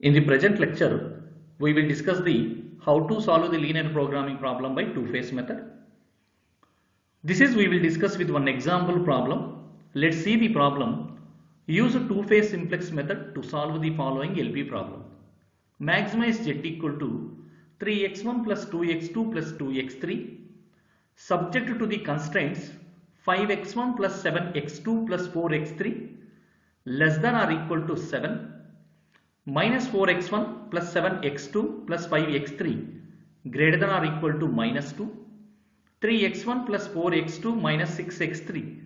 In the present lecture, we will discuss the how to solve the linear programming problem by two-phase method. This is we will discuss with one example problem. Let's see the problem. Use a two-phase simplex method to solve the following LP problem. Maximize z equal to 3x1 plus 2x2 plus 2x3 subject to the constraints 5x1 plus 7x2 plus 4x3 less than or equal to 7, minus 4x1 plus 7x2 plus 5x3 greater than or equal to minus 2, 3x1 plus 4x2 minus 6x3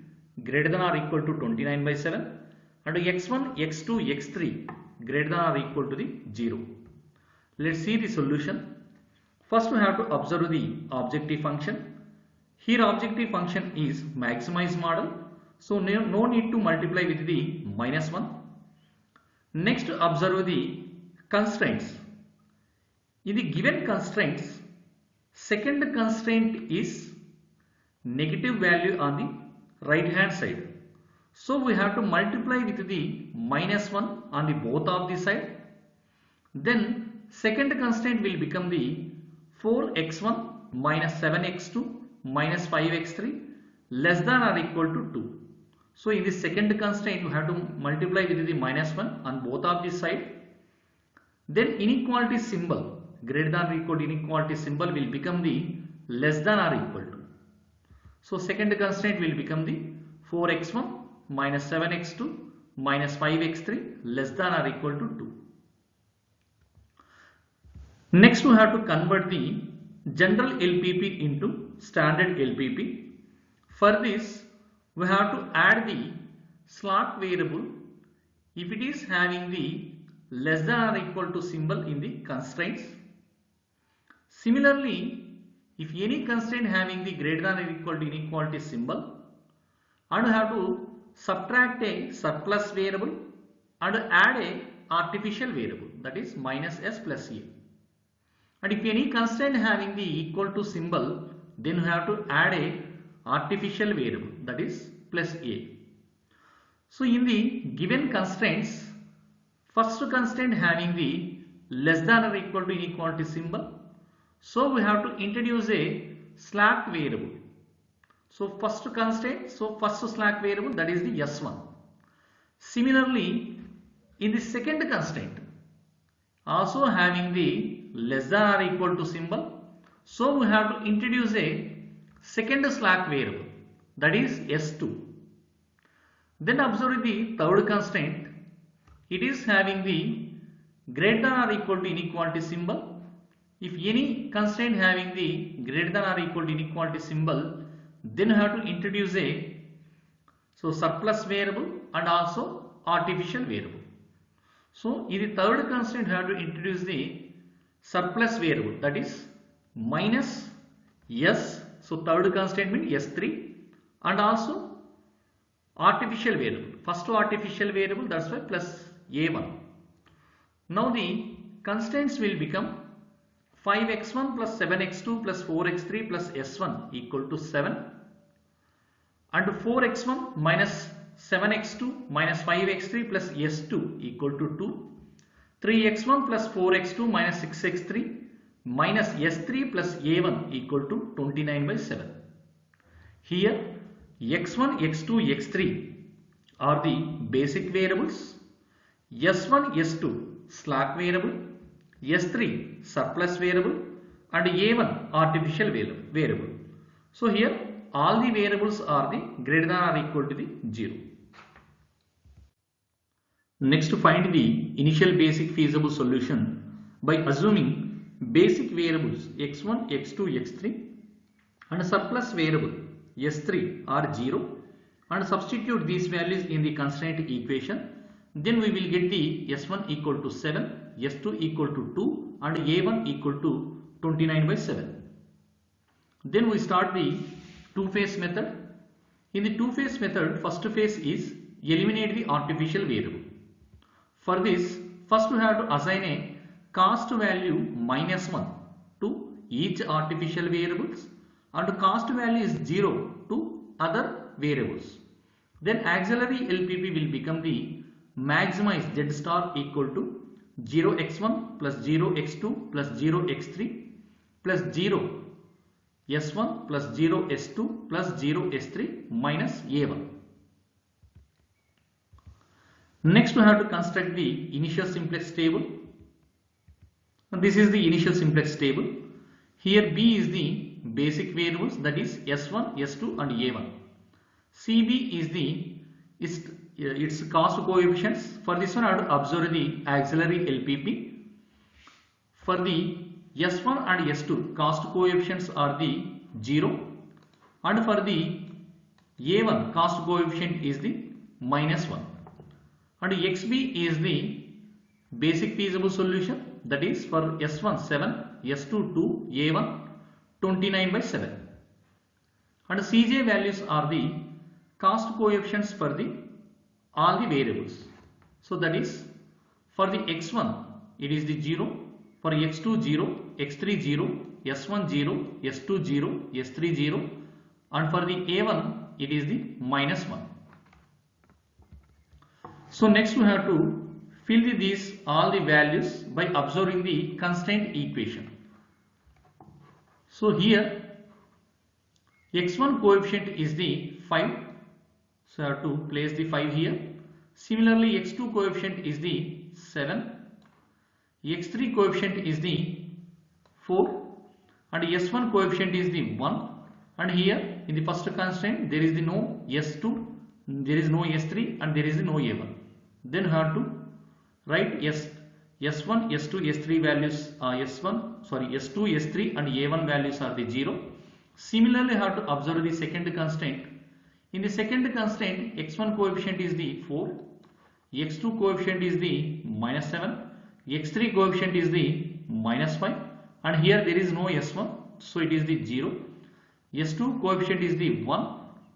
greater than or equal to 29 by 7, and x1, x2, x3 greater than or equal to the 0. Let's see the solution. First we have to observe the objective function. Here objective function is maximize model, so no need to multiply with the minus 1. Next observe the constraints. In the given constraints, second constraint is negative value on the right hand side. So we have to multiply with the minus 1 on the both of the side. Then second constraint will become the 4x1 minus 7x2 minus 5x3 less than or equal to 2. So in the second constraint you have to multiply with the minus 1 on both of the side. Then inequality symbol, greater than or equal to inequality symbol will become the less than or equal to. So second constraint will become the 4x1 minus 7x2 minus 5x3 less than or equal to 2. Next we have to convert the general LPP into standard LPP. For this we have to add the slot variable if it is having the less than or equal to symbol in the constraints. Similarly, if any constraint having the greater than or equal to inequality symbol, and we have to subtract a surplus variable and add a artificial variable, that is minus s plus a. And if any constraint having the equal to symbol, then we have to add a artificial variable, that is plus a. So in the given constraints, first constraint having the less than or equal to inequality symbol, so we have to introduce a slack variable. So first constraint, so first slack variable, that is the s1. Similarly, in the second constraint, also having the less than or equal to symbol, so we have to introduce a second slack variable, that is s2. Then observe the third constraint. It is having the greater than or equal to inequality symbol. If any constraint having the greater than or equal to inequality symbol, then we have to introduce a surplus variable and also artificial variable. So in the third constraint we have to introduce the surplus variable, that is minus s. So third constraint means s3, and also artificial variable. First artificial variable, that's why plus a1. Now the constraints will become 5x1 plus 7x2 plus 4x3 plus s1 equal to 7, and 4x1 minus 7x2 minus 5x3 plus s2 equal to 2, 3x1 plus 4x2 minus 6x3 minus s3 plus a1 equal to 29 by 7. Here x1, x2, x3 are the basic variables, s1, s2 slack variable, s3 surplus variable, and a1 artificial variable. So here all the variables are the greater than or equal to the 0. Next, find the initial basic feasible solution by assuming basic variables x1, x2, x3 and surplus variable s3 are 0, and substitute these values in the constraint equation. Then we will get the s1 equal to 7, s2 equal to 2 and a1 equal to 29 by 7. Then we start the two-phase method. In the two-phase method, first phase is eliminate the artificial variable. For this, first we have to assign a cost value minus 1 to each artificial variables, and cost value is 0 to other variables. Then auxiliary LPP will become the maximize z star equal to 0x1 plus 0x2 plus 0x3 plus 0 S1 plus 0 S2 plus 0 S3 minus A1. Next we have to construct the initial simplex table. And this is the initial simplex table. Here B is the basic variables, that is S1, S2 and A1. CB is its cost coefficients. For this one I have to observe the auxiliary LPP. For the S1 and S2 cost coefficients are the 0, and for the A1 cost coefficient is the -1, and XB is the basic feasible solution, that is for S1 7, S2 2, A1 29/7, and CJ values are the cost coefficients for all the variables. So that is for the X1 it is the 0, for X2 0, X3 0, S1 0, S2 0, S3 0, and for the A1 it is the -1. So next we have to fill all the values by observing the constraint equation. So here X1 coefficient is the 5, so I have to place the 5 here. Similarly X2 coefficient is the 7, X3 coefficient is the 4, and S1 coefficient is the 1, and here in the first constraint there is no S2, there is no S3, and there is no A1. Then we have to write S1, S2, S3 values S2, S3 and A1 values are the 0. Similarly we have to observe the second constraint. In the second constraint X1 coefficient is the 4, X2 coefficient is the -7, X3 coefficient is the -5, and here there is no S1, so it is the 0. S2 coefficient is the 1,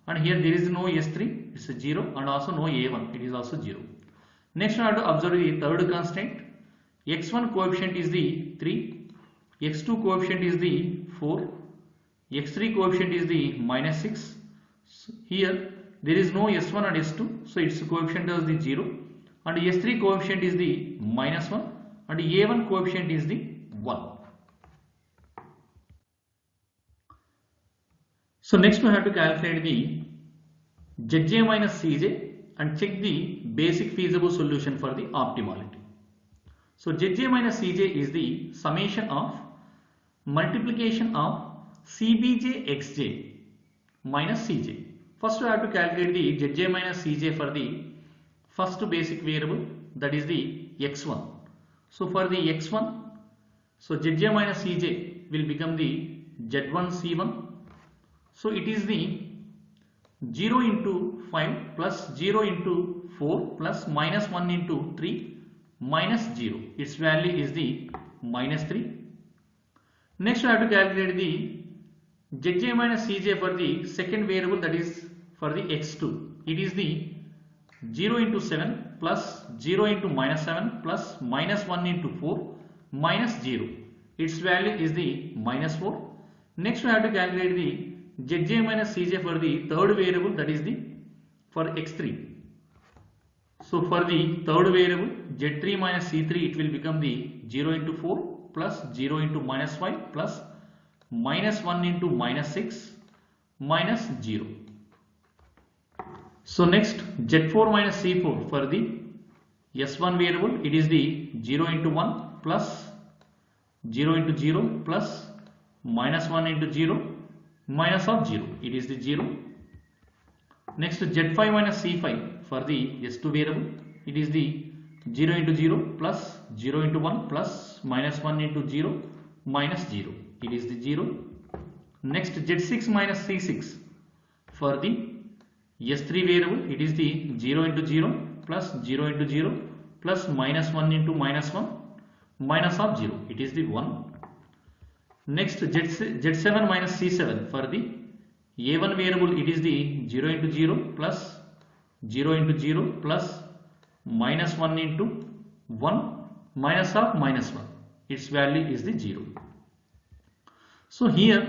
and here there is no S3, it's a 0, and also no A1, it is also 0. Next we have to observe the third constraint. X1 coefficient is the 3, X2 coefficient is the 4, X3 coefficient is the -6. So here there is no S1 and S2, so its coefficient is the 0, and S3 coefficient is the -1, and A1 coefficient is the 1. So next we have to calculate the Zj minus Cj and check the basic feasible solution for the optimality. So Zj minus Cj is the summation of multiplication of Cbj xj minus Cj. First we have to calculate the Zj minus Cj for the first basic variable, that is the x1. So for the x1, so Zj minus Cj will become the Z1 C1. So it is the 0 into 5 plus 0 into 4 plus -1 into 3 minus 0. Its value is the -3. Next we have to calculate the Zj minus Cj for the second variable, that is for the x2. It is the 0 into 7 plus 0 into -7 plus -1 into 4 minus 0. Its value is the -4. Next we have to calculate the Zj minus Cj for the third variable, that is the for x3. So for the third variable Z3 minus C3, it will become the 0 into 4 plus 0 into -5 plus -1 into -6 minus 0. So next Z4 minus C4 for the S1 variable, it is the 0 into 1 plus 0 into 0 plus -1 into 0 minus of 0, it is the 0. Next Z5 minus C5 for the S2 variable, it is the 0 into 0 plus 0 into 1 plus -1 into 0 minus 0, it is the 0. Next Z6 minus C6 for the S3 variable, it is the 0 into 0 plus 0 into 0 plus -1 into -1 minus of 0, it is the 1. Next Z7 minus C7 for the A1 variable, it is the 0 into 0 plus 0 into 0 plus -1 into 1 minus of -1, its value is the 0. So here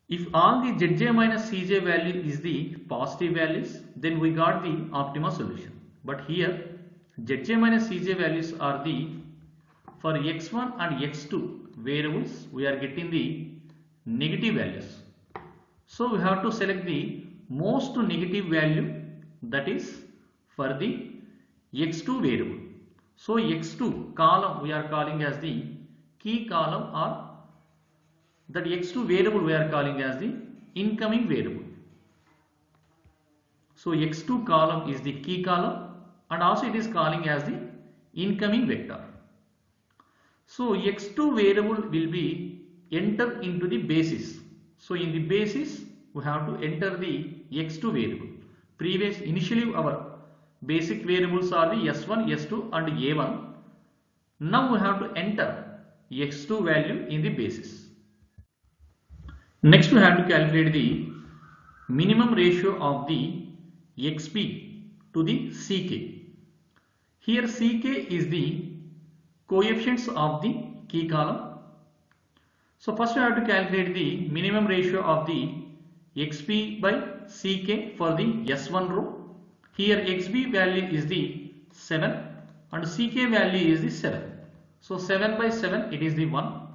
if all the Zj minus Cj value is the positive values, then we got the optimal solution. But here Zj minus Cj values are the, for x1 and x2 variables we are getting the negative values. So we have to select the most negative value, that is for the x2 variable. So x2 column we are calling as the key column, or that x2 variable we are calling as the incoming variable. So x2 column is the key column, and also it is calling as the incoming vector. So x2 variable will be entered into the basis. So in the basis we have to enter the x2 variable. Initially our basic variables are the s1, s2 and a1. Now we have to enter x2 value in the basis. Next we have to calculate the minimum ratio of the xp to the ck. Here ck is the coefficients of the key column. So first we have to calculate the minimum ratio of the xp by ck for the s1 row. Here xb value is the 7 and ck value is the 7. So 7 by 7 it is the 1.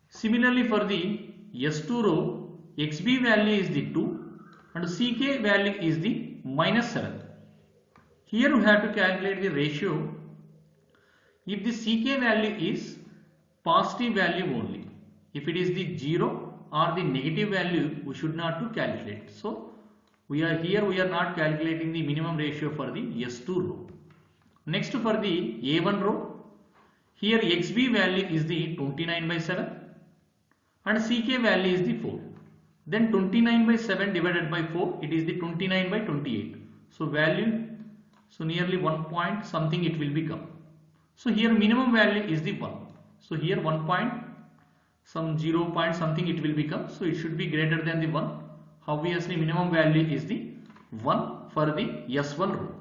Similarly for the s2 row, xb value is the 2 and ck value is the minus 7. Here we have to calculate the ratio. If the ck value is positive value only, if it is the 0 or the negative value, we should not to calculate. So we are not calculating the minimum ratio for the s2 row. Next for the a1 row, here xb value is the 29 by 7 and ck value is the 4. Then 29 by 7 divided by 4, it is the 29 by 28. So value, so nearly 1 point something it will become. So here minimum value is the 1. So here 1 point, some 0 point something it will become. So it should be greater than the 1. Obviously minimum value is the 1 for the s1 row.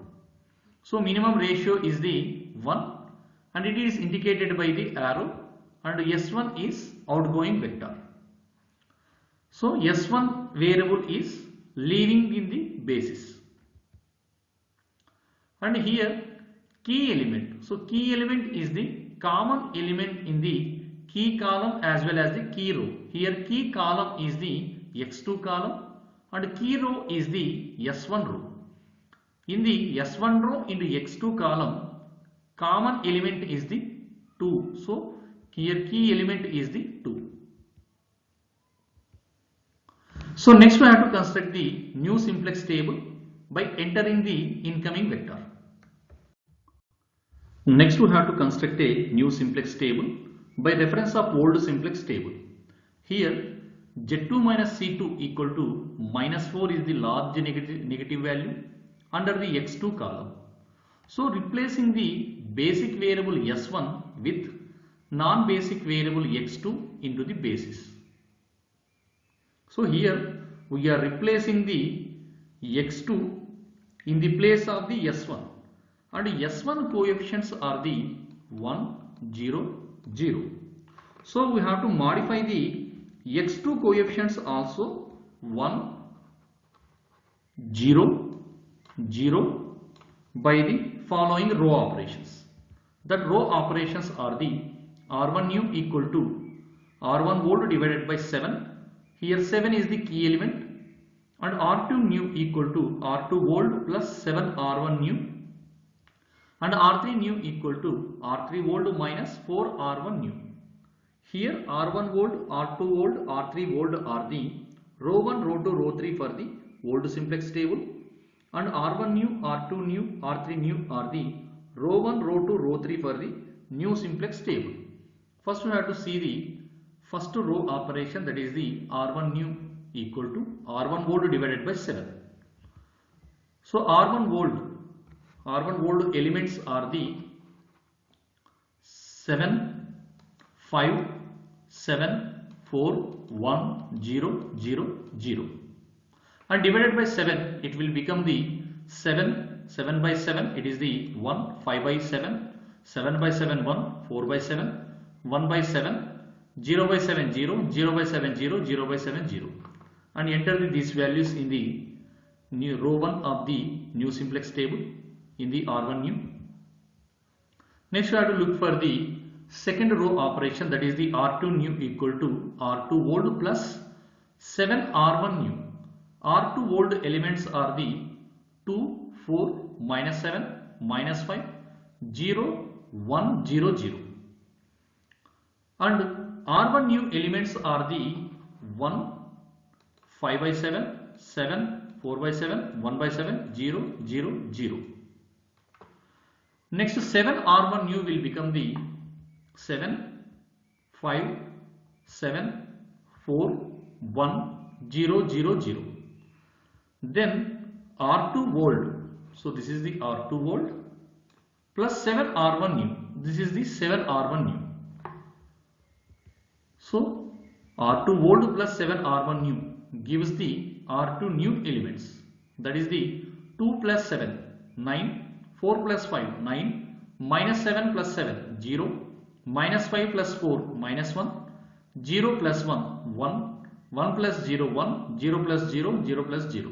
So minimum ratio is the 1 and it is indicated by the arrow, and s1 is outgoing vector. So s1 variable is leaving in the basis. And here key element. So key element is the common element in the key column as well as the key row. Here key column is the x2 column and key row is the s1 row. In the s1 row into x2 column, common element is the 2. So here key element is the 2. So next we have to construct the new simplex table by entering the incoming vector. Next we have to construct a new simplex table by reference of old simplex table. Here z2 minus c2 equal to minus 4 is the large negative value under the x2 column. So replacing the basic variable s1 with non-basic variable x2 into the basis. So here we are replacing the x2 in the place of the s1, and s1 coefficients are the 1, 0, 0. So we have to modify the x2 coefficients also 1, 0, 0 by the following row operations. That row operations are the r1 new equal to r1 volt divided by 7. Here 7 is the key element, and r2 new equal to r2 volt plus 7 r1 new, and r3 new equal to r3 volt minus 4 r1 new. Here r1 volt, r2 volt, r3 volt are the row 1, row 2, row 3 for the old simplex table, and r1 new, r2 new, r3 new are the row 1, row 2, row 3 for the new simplex table. First we have to see the first row operation, that is the r1 new equal to r1 volt divided by 7. So r1 volt elements are the 7, 5, 7, 4, 1, 0, 0, 0. And divided by 7, it will become the 7, 7 by 7, it is the 1, 5 by 7, 7 by 7, 1, 4 by 7, 1 by 7, 0 by 7, 0, 0 by 7, 0, 0 by 7, 0. And enter these values in the new row 1 of the new simplex table in the r1 new. Next we have to look for the second row operation, that is the R2 new equal to R2 old plus 7 R1 new. R2 old elements are the 2, 4, minus 7, minus 5, 0, 1, 0, 0. And R1 new elements are the 1, 5 by 7, 7, 4 by 7, 1 by 7, 0, 0, 0. Next 7 R1 new will become the 7, 5, 7, 4, 1, 0, 0, 0. Then R2 old, so this is the R2 old plus 7 R1 new, this is the 7 R1 new. So R2 old plus 7 R1 new gives the R2 new elements, that is the 2 plus 7, 9, 4 plus 5, 9, minus 7 plus 7, 0, minus 5 plus 4, minus 1, 0 plus 1, 1, 1 plus 0, 1, 0 plus 0, 0 plus 0.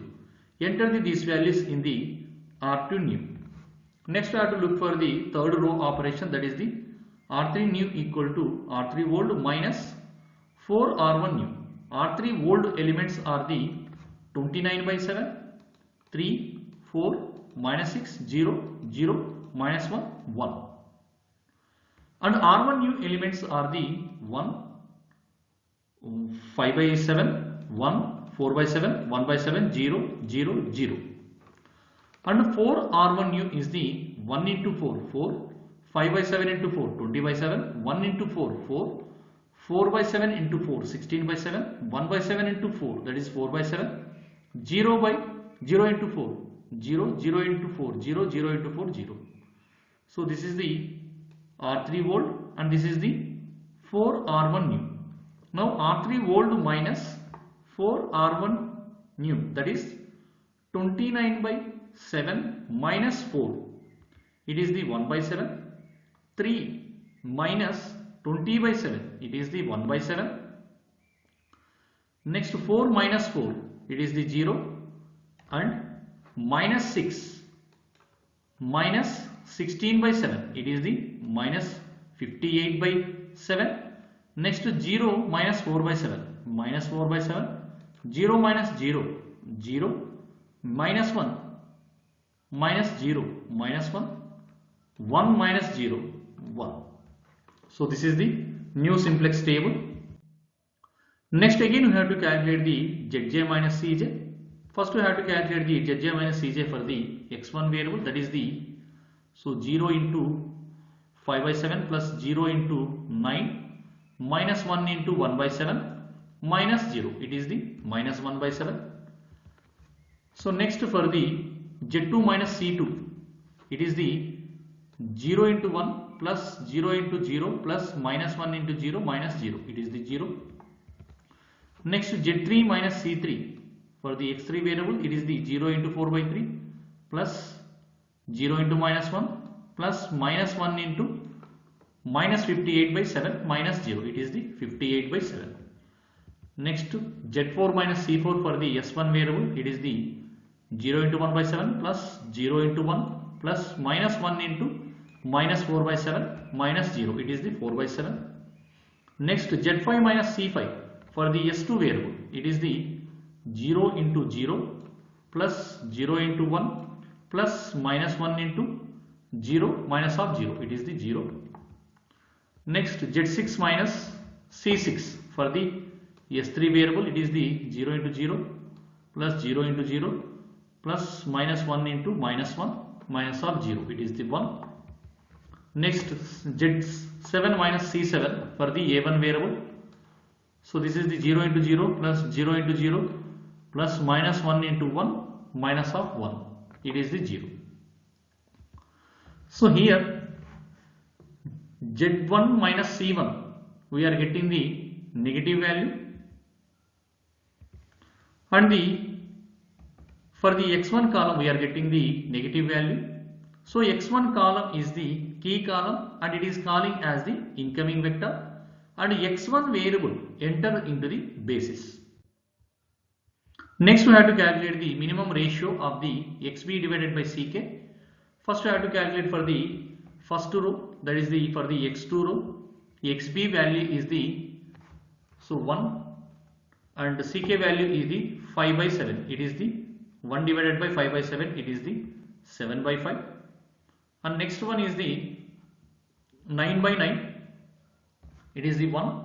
Enter these values in the R2 new. Next we have to look for the third row operation, that is the R3 new equal to R3 old minus 4 R1 new. R3 old elements are the 29 by 7, 3, 4, minus 6, 0, 0, minus 1, 1. And R1 new elements are the 1, 5 by 7, 1, 4 by 7, 1 by 7, 0, 0, 0. And 4 R1 new is the 1 into 4, 4, 5 by 7 into 4, 20 by 7, 1 into 4, 4, 4 by 7 into 4, 16 by 7, 1 by 7 into 4, that is 4 by 7, 0 by 0 into 4, 0, 0 into 4, 0, 0 into 4, 0. So this is the R3 old and this is the 4 R1 new. Now R3 old minus 4 R1 new, that is 29 by 7 minus 4. It is the 1 by 7. 3 minus 20 by 7. It is the 1 by 7. Next 4 minus 4. It is the 0. And minus 6 minus 16 by 7. It is the minus 58 by 7. Next 0 minus 4 by 7. Minus 4 by 7. 0 minus 0. 0. Minus 1. Minus 0. Minus 1. 1 minus 0. 1. So this is the new simplex table. Next again we have to calculate the Zj minus Cj. First we have to calculate the Zj minus Cj for the x1 variable, that is the, so 0 into 5 by 7 plus 0 into 9 minus 1 into 1 by 7 minus 0, it is the minus 1 by 7. So next for the Z2 minus C2, it is the 0 into 1 plus 0 into 0 plus minus 1 into 0 minus 0, it is the 0. Next Z3 minus C3, for the x3 variable it is the 0 into 4 by 3 plus 0 into minus 1 plus minus 1 into minus 58 by 7 minus 0, it is the 58 by 7. Next Z4 minus C4 for the S1 variable, it is the 0 into 1 by 7 plus 0 into 1 plus minus 1 into minus 4 by 7 minus 0, it is the 4 by 7. Next Z5 minus C5 for the S2 variable, it is the 0 into 0 plus 0 into 1 plus minus 1 into 0 minus of 0, it is the 0. Next Z6 minus C6 for the S3 variable, it is the 0 into 0 plus 0 into 0 plus minus 1 into minus 1 minus of 0, it is the 1. Next Z7 minus C7 for the A1 variable, so this is the 0 into 0 plus 0 into 0 plus minus 1 into 1 minus of 1, it is the 0. So here Z1 minus C1 we are getting the negative value, and for the x1 column we are getting the negative value. So x1 column is the key column and it is calling as the incoming vector, and x1 variable enter into the basis. Next we have to calculate the minimum ratio of the xb divided by ck. First we have to calculate for the first row, that is the for the x2 row, xb value is the 1 and ck value is the 5 by 7. It is the 1 divided by 5 by 7. It is the 7 by 5. And next one is the 9 by 9. It is the 1.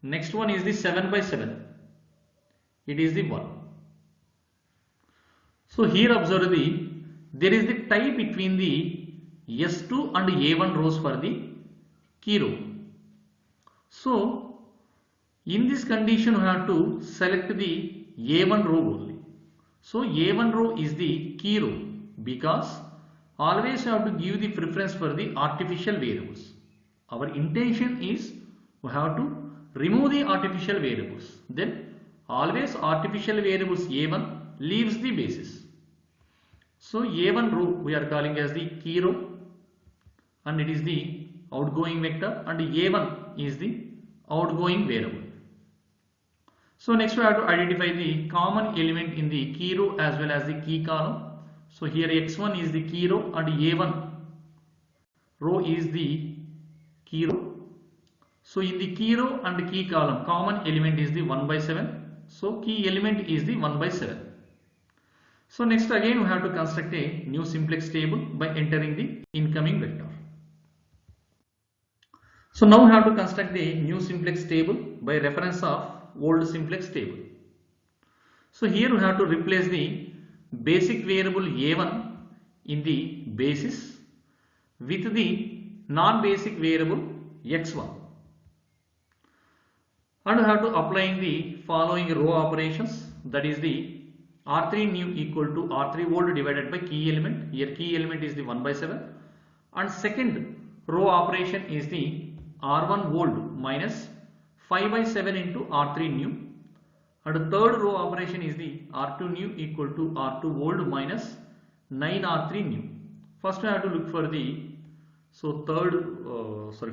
Next one is the 7 by 7. It is the 1. So here observe there is the tie between the S2 and A1 rows for the key row. So in this condition we have to select the A1 row only. So A1 row is the key row because always you have to give the preference for the artificial variables. Our intention is we have to remove the artificial variables. Then always artificial variables A1 leaves the basis. So A1 row we are calling as the key row and it is the outgoing vector and A1 is the outgoing variable. So next we have to identify the common element in the key row as well as the key column. So here x1 is the key row and A1 row is the key row. So in the key row and key column common element is the 1 by 7. So key element is the 1 by 7. So next again we have to construct a new simplex table by entering the incoming vector. So now we have to construct the new simplex table by reference of old simplex table. So here we have to replace the basic variable A1 in the basis with the non-basic variable x1. And we have to applying the following row operations, that is the R3 new equal to R3 old divided by key element. Here key element is the 1 by 7 and second row operation is the R1 old minus 5 by 7 into R3 new, and the third row operation is the R2 new equal to R2 old minus 9 R3 new. First we have to look for the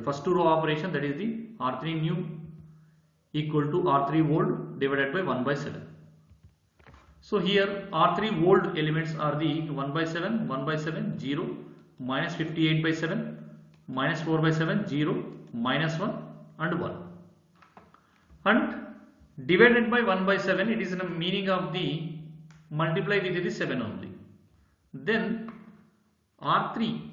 first row operation, that is the R3 new equal to R3 old divided by 1 by 7. So here R3 old elements are the 1 by 7, 1 by 7, 0, minus 58 by 7, minus 4 by 7, 0, minus 1 and 1. And divided by 1 by 7, it is in the meaning of the multiply with the 7 only. Then R3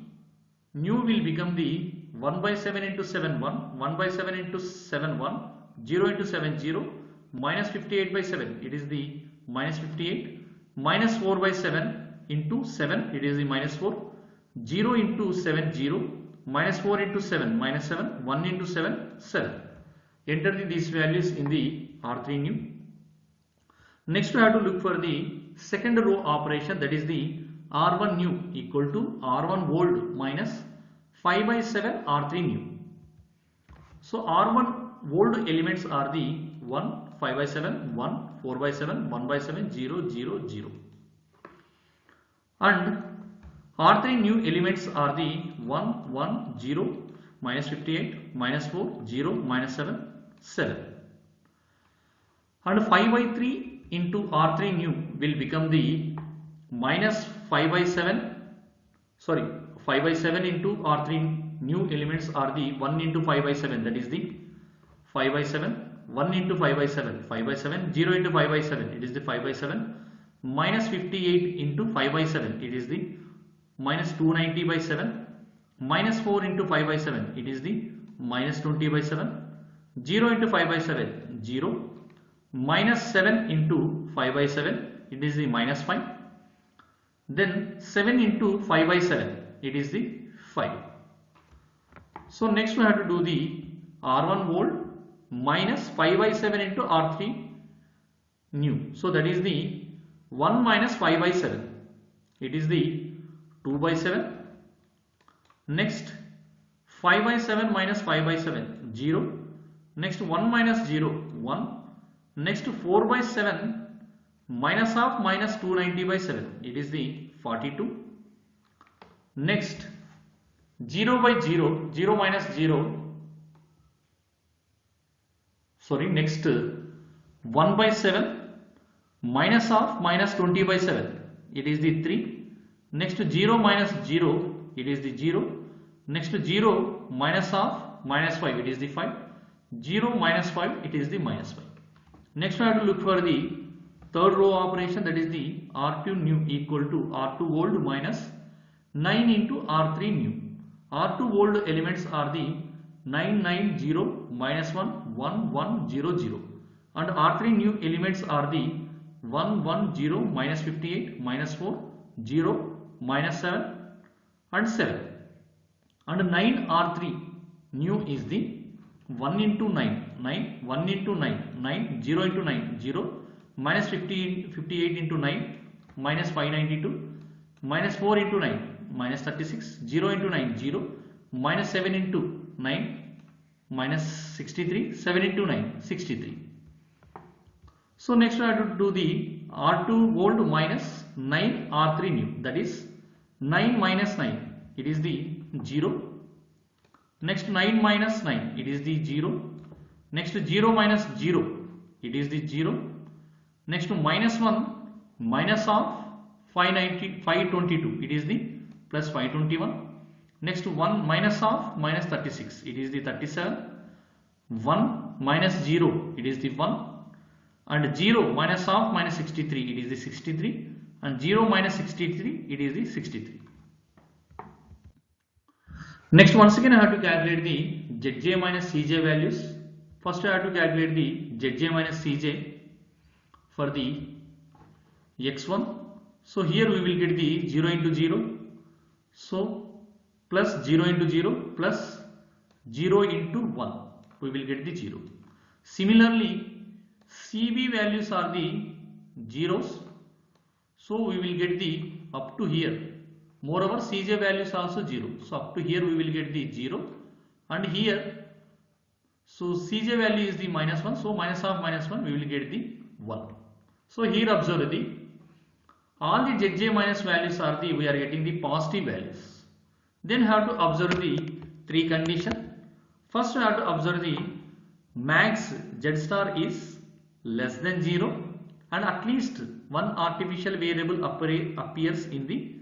new will become the 1 by 7 into 7 1, 1 by 7 into 7 1, 0 into 7 0, minus 58 by 7, it is the minus 58, minus 4 by 7 into 7, it is the minus 4, 0 into 7 0, minus 4 into 7 minus 7, 1 into 7 7. Enter these values in the R3 new. Next we have to look for the second row operation, that is the R1 new equal to R1 old minus 5 by 7 R3 new. So R1 old elements are the 1, 5 by 7, 1, 4 by 7, 1 by 7, 0, 0, 0. And R3 new elements are the 1, 1, 0, minus 58, minus 4, 0, minus 7, 7. And 5 by 3 into R3 new will become the minus 5 by 7, 5 by 7 into R3 new elements are the 1 into 5 by 7, that is the 5 by 7, 1 into 5 by 7, 5 by 7, 0 into 5 by 7, it is the 5 by 7, minus 58 into 5 by 7, it is the minus 290 by 7, minus 4 into 5 by 7, it is the minus 20 by 7, 0 into 5 by 7, 0, minus 7 into 5 by 7, it is the minus 5, then 7 into 5 by 7, it is the 5. So next we have to do the R1 old minus 5 by 7 into R3 new. So that is the 1 minus 5 by 7, it is the 2 by 7. Next 5 by 7 minus 5 by 7, 0. Next 1 minus 0, 1. Next 4 by 7 minus half minus 290 by 7, it is the 42. Next 0 by 0, 0 minus 0, next 1 by 7 minus half minus 20 by 7, it is the 3. Next 0 minus 0, it is the 0, Next 0 minus of minus 5, it is the 5. 0 minus 5, it is the minus 5. Next we have to look for the third row operation, that is the R2 new equal to R2 old minus 9 into R3 new. R2 old elements are the 990 minus 1 1100 and R3 new elements are the 110 minus 58 minus 4 0 minus 7 and 7 and 9 R3 new is the 1 into 9 1 into 9 0 into 9 0 minus 58 into 9 minus 592 minus 4 into 9 minus 36 0 into 9 0 minus 7 into 9 minus 63 7 into 9 63. So next we have to do the R2 old minus 9 R3 new, that is 9 minus 9, it is the 0. Next 9 minus 9, it is the 0. Next 0 minus 0, it is the 0. Next minus 1 minus of 522, it is the plus 521. Next 1 minus of minus 36, it is the 37. 1 minus 0, it is the 1. And 0 minus of minus 63, it is the 63. And 0 minus 63, it is the 63. Next once again I have to calculate the Zj minus Cj values. First I have to calculate the Zj minus Cj for the x1. So here we will get the 0 into 0. So plus 0 into 0 plus 0 into 1. We will get the 0. Similarly, Cb values are the zeros. So we will get the up to here. Moreover, Cj values also 0. So up to here we will get the 0. And here, so Cj value is the minus 1. So minus of minus 1 we will get the 1. So here observe the all the Zj minus values are the, we are getting the positive values. Then have to observe the three conditions. First we have to observe the max Z star is less than 0 and at least one artificial variable appears in the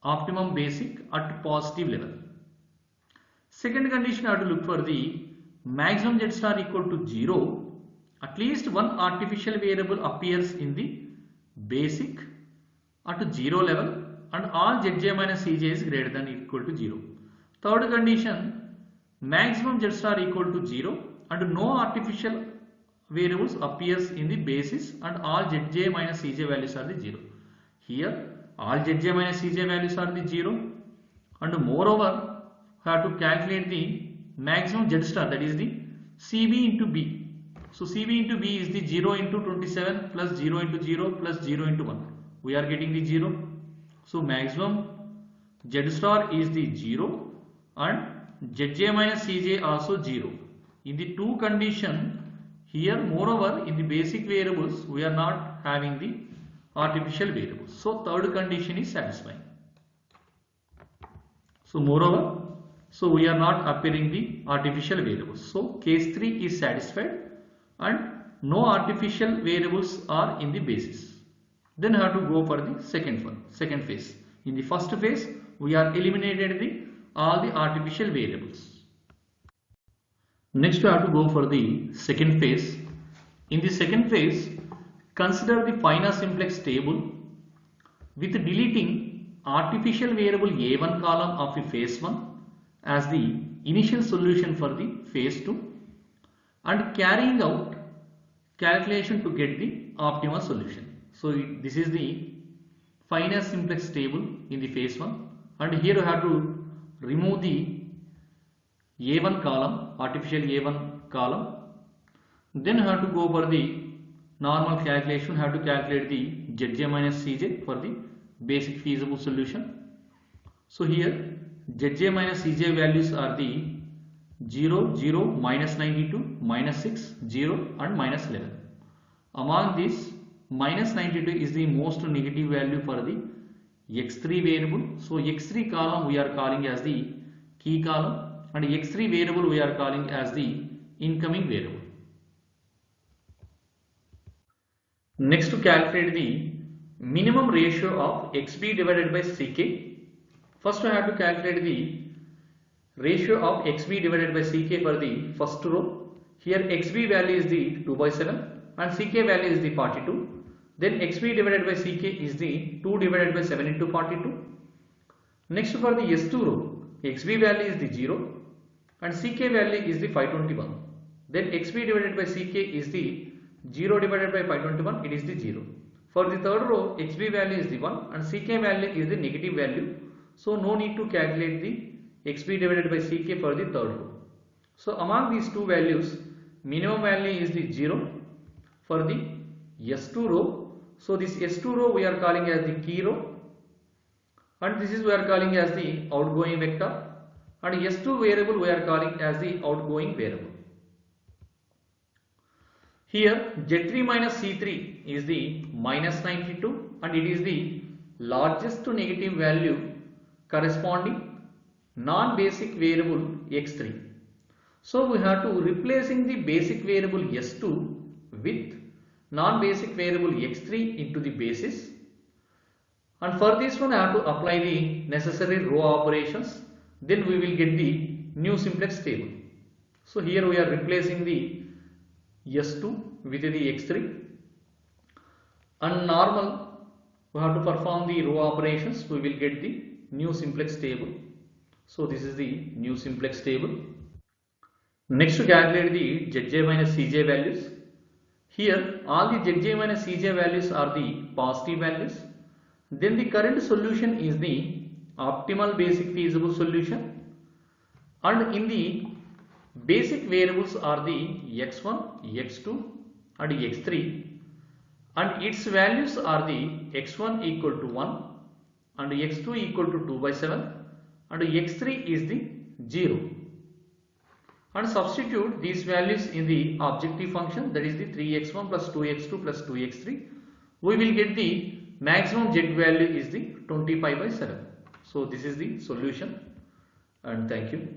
optimum basic at positive level. Second condition I have to look for the maximum Z star equal to 0. At least one artificial variable appears in the basic at 0 level and all Zj minus Cj is greater than or equal to 0. Third condition, maximum Z star equal to 0 and no artificial variables appears in the basis and all Zj minus Cj values are the 0. Here all Zj minus Cj values are the 0 and moreover have to calculate the maximum Z star, that is the Cb into B. So Cb into B is the 0 into 27 plus 0 into 0 plus 0 into 1. We are getting the 0. So maximum Z star is the 0 and Zj minus Cj also 0. In the two condition here, moreover in the basic variables we are not having the artificial variables. So third condition is satisfying. So moreover, so we are not appearing the artificial variables. So case 3 is satisfied and no artificial variables are in the basis. Then have to go for the second phase. In the first phase we are eliminated all the artificial variables. Next we have to go for the second phase. In the second phase, consider the final simplex table with deleting artificial variable a1 column of the phase 1 as the initial solution for the phase 2 and carrying out calculation to get the optimal solution. So this is the final simplex table in the phase 1 and here you have to remove the a1 column, artificial a1 column. Then you have to go for the normal calculation, have to calculate the Zj minus Cj for the basic feasible solution. So here Zj minus Cj values are the 0, 0, minus 92, minus 6, 0 and minus 11. Among these, minus 92 is the most negative value for the x3 variable. So x3 column we are calling as the key column and x3 variable we are calling as the incoming variable. Next to calculate the minimum ratio of xb divided by ck. First we have to calculate the ratio of xb divided by ck for the first row. Here xb value is the 2 by 7 and ck value is the 42. Then xb divided by ck is the 2 divided by 7 into 42. Next for the S2 row, xb value is the 0 and ck value is the 521. Then xb divided by ck is the 0 divided by 521, it is the 0. For the third row, xb value is the 1 and ck value is the negative value. So no need to calculate the xb divided by ck for the third row. So among these two values, minimum value is the 0 for the S2 row. So this S2 row we are calling as the key row and this is we are calling as the outgoing vector, and S2 variable we are calling as the outgoing variable. Here Z3 minus C3 is the minus 92 and it is the largest negative value corresponding non-basic variable x3. So we have to replacing the basic variable S2 with non-basic variable x3 into the basis, and for this one I have to apply the necessary row operations, then we will get the new simplex table. So here we are replacing the S2 with the x3 and normal we have to perform the row operations, we will get the new simplex table. So this is the new simplex table. Next to calculate the Zj minus Cj values. Here all the Zj minus Cj values are the positive values. Then the current solution is the optimal basic feasible solution, and in the basic variables are the x1, x2 and x3, and its values are the x1 equal to 1 and x2 equal to 2 by 7 and x3 is the 0. And substitute these values in the objective function, that is the 3x1 plus 2x2 plus 2x3. We will get the maximum z value is the 25 by 7. So this is the solution, and thank you.